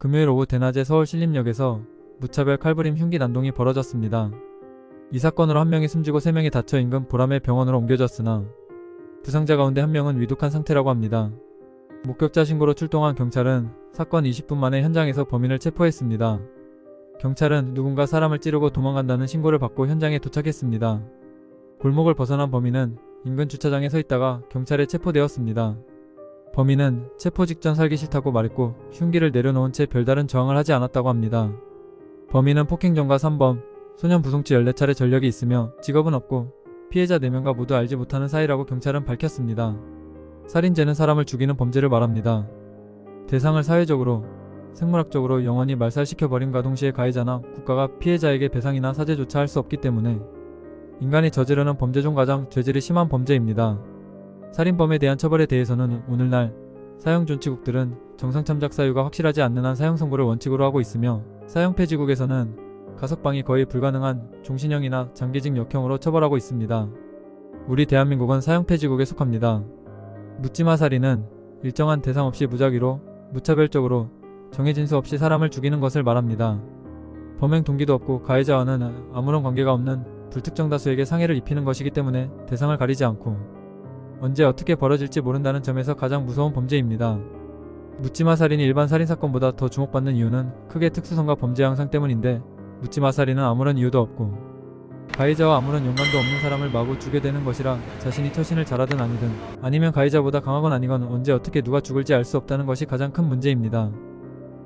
금요일 오후 대낮에 서울 신림역에서 무차별 칼부림 흉기 난동이 벌어졌습니다. 이 사건으로 한 명이 숨지고 3명이 다쳐 인근 보람의 병원으로 옮겨졌으나 부상자 가운데 한 명은 위독한 상태라고 합니다. 목격자 신고로 출동한 경찰은 사건 20분 만에 현장에서 범인을 체포했습니다. 경찰은 누군가 사람을 찌르고 도망간다는 신고를 받고 현장에 도착했습니다. 골목을 벗어난 범인은 인근 주차장에 서 있다가 경찰에 체포되었습니다. 범인은 체포 직전 살기 싫다고 말했고 흉기를 내려놓은 채 별다른 저항을 하지 않았다고 합니다. 범인은 폭행전과 3범, 소년 부송치 14차례 전력이 있으며 직업은 없고 피해자 4명과 모두 알지 못하는 사이라고 경찰은 밝혔습니다. 살인죄는 사람을 죽이는 범죄를 말합니다. 대상을 사회적으로, 생물학적으로 영원히 말살시켜버림과 동시에 가해자나 국가가 피해자에게 배상이나 사죄조차 할 수 없기 때문에 인간이 저지르는 범죄 중 가장 죄질이 심한 범죄입니다. 살인범에 대한 처벌에 대해서는 오늘날 사형존치국들은 정상참작 사유가 확실하지 않는 한 사형 선고를 원칙으로 하고 있으며 사형 폐지국에서는 가석방이 거의 불가능한 종신형이나 장기직 역형으로 처벌하고 있습니다. 우리 대한민국은 사형 폐지국에 속합니다. 묻지마 살인은 일정한 대상 없이 무작위로 무차별적으로 정해진 수 없이 사람을 죽이는 것을 말합니다. 범행 동기도 없고 가해자와는 아무런 관계가 없는 불특정 다수에게 상해를 입히는 것이기 때문에 대상을 가리지 않고 언제 어떻게 벌어질지 모른다는 점에서 가장 무서운 범죄입니다. 묻지마 살인이 일반 살인사건보다 더 주목받는 이유는 크게 특수성과 범죄 양상 때문인데 묻지마 살인은 아무런 이유도 없고 가해자와 아무런 연관도 없는 사람을 마구 죽게 되는 것이라 자신이 처신을 잘하든 아니든 아니면 가해자보다 강하건 아니건 언제 어떻게 누가 죽을지 알 수 없다는 것이 가장 큰 문제입니다.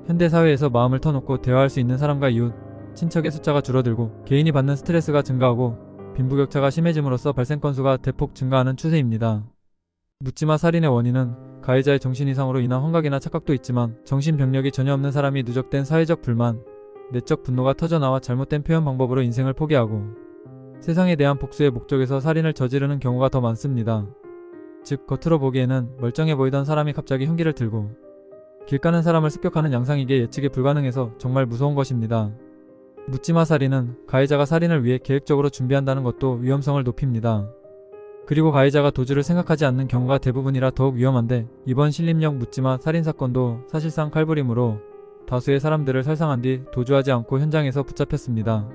현대사회에서 마음을 터놓고 대화할 수 있는 사람과 이웃, 친척의 숫자가 줄어들고 개인이 받는 스트레스가 증가하고 빈부격차가 심해짐으로써 발생 건수가 대폭 증가하는 추세입니다. 묻지마 살인의 원인은 가해자의 정신 이상으로 인한 환각이나 착각도 있지만 정신병력이 전혀 없는 사람이 누적된 사회적 불만, 내적 분노가 터져나와 잘못된 표현 방법으로 인생을 포기하고 세상에 대한 복수의 목적에서 살인을 저지르는 경우가 더 많습니다. 즉 겉으로 보기에는 멀쩡해 보이던 사람이 갑자기 흉기를 들고 길 가는 사람을 습격하는 양상이기에 예측이 불가능해서 정말 무서운 것입니다. 묻지마 살인은 가해자가 살인을 위해 계획적으로 준비한다는 것도 위험성을 높입니다. 그리고 가해자가 도주를 생각하지 않는 경우가 대부분이라 더욱 위험한데 이번 신림역 묻지마 살인사건도 사실상 칼부림으로 다수의 사람들을 살상한 뒤 도주하지 않고 현장에서 붙잡혔습니다.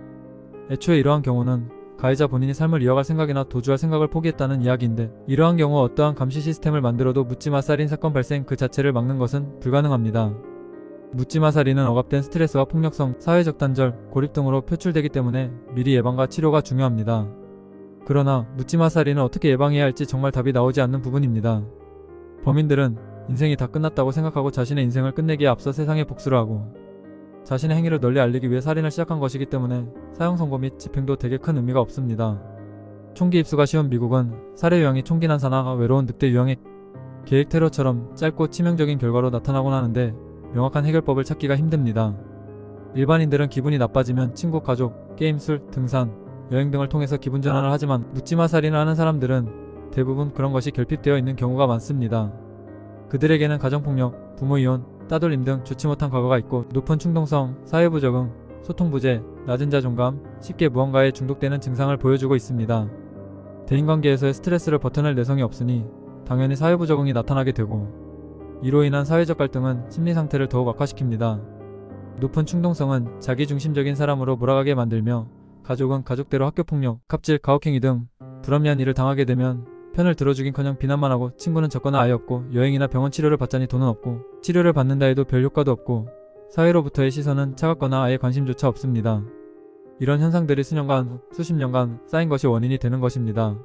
애초에 이러한 경우는 가해자 본인이 삶을 이어갈 생각이나 도주할 생각을 포기했다는 이야기인데 이러한 경우 어떠한 감시 시스템을 만들어도 묻지마 살인 사건 발생 그 자체를 막는 것은 불가능합니다. 묻지마 살인은 억압된 스트레스와 폭력성, 사회적 단절, 고립 등으로 표출되기 때문에 미리 예방과 치료가 중요합니다. 그러나 묻지마 살인을 어떻게 예방해야 할지 정말 답이 나오지 않는 부분입니다. 범인들은 인생이 다 끝났다고 생각하고 자신의 인생을 끝내기에 앞서 세상에 복수를 하고 자신의 행위를 널리 알리기 위해 살인을 시작한 것이기 때문에 사형 선고 및 집행도 되게 큰 의미가 없습니다. 총기 입수가 쉬운 미국은 살해 유형이 총기 난사나 외로운 늑대 유형의 계획 테러처럼 짧고 치명적인 결과로 나타나곤 하는데 명확한 해결법을 찾기가 힘듭니다. 일반인들은 기분이 나빠지면 친구, 가족, 게임, 술, 등산, 여행 등을 통해서 기분 전환을 하지만 묻지마 살인을 하는 사람들은 대부분 그런 것이 결핍되어 있는 경우가 많습니다. 그들에게는 가정폭력, 부모 이혼, 따돌림 등 좋지 못한 과거가 있고 높은 충동성, 사회부 적응, 소통부재, 낮은 자존감, 쉽게 무언가에 중독되는 증상을 보여주고 있습니다. 대인관계에서의 스트레스를 버텨낼 내성이 없으니 당연히 사회부 적응이 나타나게 되고 이로 인한 사회적 갈등은 심리 상태를 더욱 악화시킵니다. 높은 충동성은 자기중심적인 사람으로 몰아가게 만들며 가족은 가족대로 학교폭력, 갑질, 가혹행위 등 불합리한 일을 당하게 되면 편을 들어주긴커녕 비난만 하고 친구는 적거나 아예 없고 여행이나 병원 치료를 받자니 돈은 없고 치료를 받는다 해도 별 효과도 없고 사회로부터의 시선은 차갑거나 아예 관심조차 없습니다. 이런 현상들이 수년간, 수십 년간 쌓인 것이 원인이 되는 것입니다.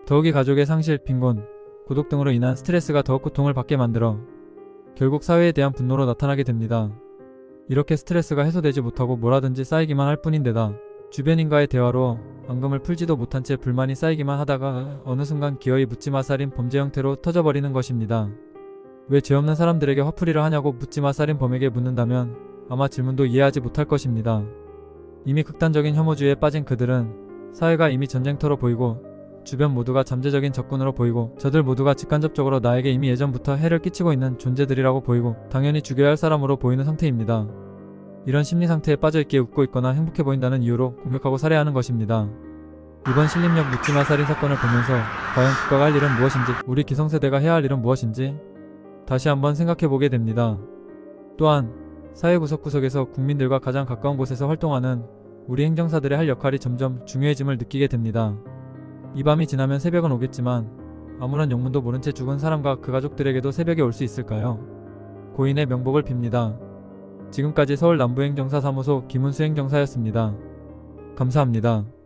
더욱이 가족의 상실, 빈곤, 고독 등으로 인한 스트레스가 더욱 고통을 받게 만들어 결국 사회에 대한 분노로 나타나게 됩니다. 이렇게 스트레스가 해소되지 못하고 뭐라든지 쌓이기만 할 뿐인데다 주변인과의 대화로 앙금을 풀지도 못한 채 불만이 쌓이기만 하다가 어느 순간 기어이 묻지마 살인 범죄 형태로 터져버리는 것입니다. 왜 죄 없는 사람들에게 화풀이를 하냐고 묻지마 살인범에게 묻는다면 아마 질문도 이해하지 못할 것입니다. 이미 극단적인 혐오주의에 빠진 그들은 사회가 이미 전쟁터로 보이고 주변 모두가 잠재적인 적군으로 보이고 저들 모두가 직간접적으로 나에게 이미 예전부터 해를 끼치고 있는 존재들이라고 보이고 당연히 죽여야 할 사람으로 보이는 상태입니다. 이런 심리 상태에 빠져있기에 웃고 있거나 행복해 보인다는 이유로 공격하고 살해하는 것입니다. 이번 신림역 묻지마 살인 사건을 보면서 과연 국가가 할 일은 무엇인지, 우리 기성세대가 해야 할 일은 무엇인지 다시 한번 생각해보게 됩니다. 또한 사회 구석구석에서 국민들과 가장 가까운 곳에서 활동하는 우리 행정사들의 할 역할이 점점 중요해짐을 느끼게 됩니다. 이 밤이 지나면 새벽은 오겠지만 아무런 영문도 모른 채 죽은 사람과 그 가족들에게도 새벽이 올 수 있을까요? 고인의 명복을 빕니다. 지금까지 서울 남부행정사 사무소 김은수 행정사였습니다. 감사합니다.